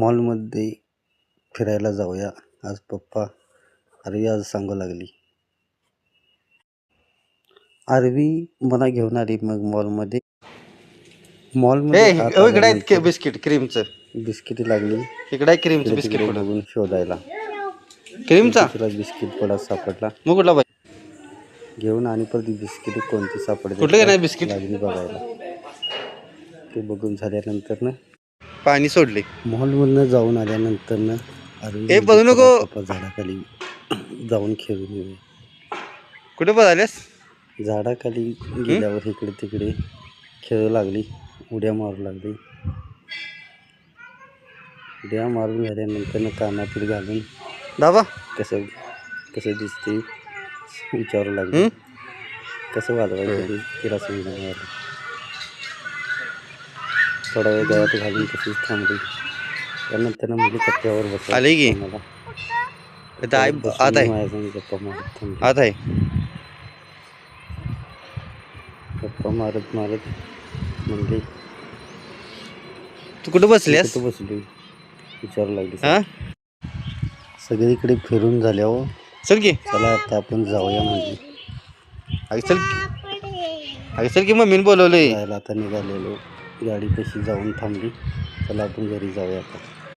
मॉलमध्ये फिरायला जाऊया आज. पप्पा आरवी आज सांगू लागली. आरवी मला घेऊन आली मग मॉलमध्ये आत इकडे आहेत आल्यानंतर बिस्किट क्रीमचं. बिस्किटी लागली. इकडे आहे क्रीमचं इकडे बिस्किट तिकडे पुढं. बघून शोधायला. क्रीमचा तुला बिस्किट पडा सापडला. मग कुठला पाहिजे? घेऊन आणि परत बिस्किट कोणती सापडते कुठलं नाही बिस्किट लागली बघायला. ते बघून झाल्यानंतर पाणी सोडले. मॉलमधनं जाऊन आल्यानंतर आरवी बघू नको. पप्पा झाडाखाली जाऊन खेळून येऊया. कुठे बघायलास? झाडाखाली गेल्यावर इकडे तिकडे खेळू लागली. उड्या मारू लागली. उड्या मारून झाल्यानंतर कानातील घालून दाबा कसं कसं दिसते विचारू लागली. कसं वाजवायचं तिला समजून. थोडा वेळ गळ्यात घालून तशीच थांबली. त्यानंतर म्हणजे कट्ट्यावर बसली. आली की मला आत आहे गप्पा मारत थांबली. आत आहे. गप्पा मारत मारत म्हणली तू कुठे बसलीस? कुठं बसली विचारू लागली. सगळीकडे फिरून झाल्यावर चल की चला आता आपण जाऊया म्हणजे चल की मम्मीने बोलवलंय. जायला आता निघालेलो. गाडी तशी जाऊन थांबली. चला आपण घरी जाऊया आता.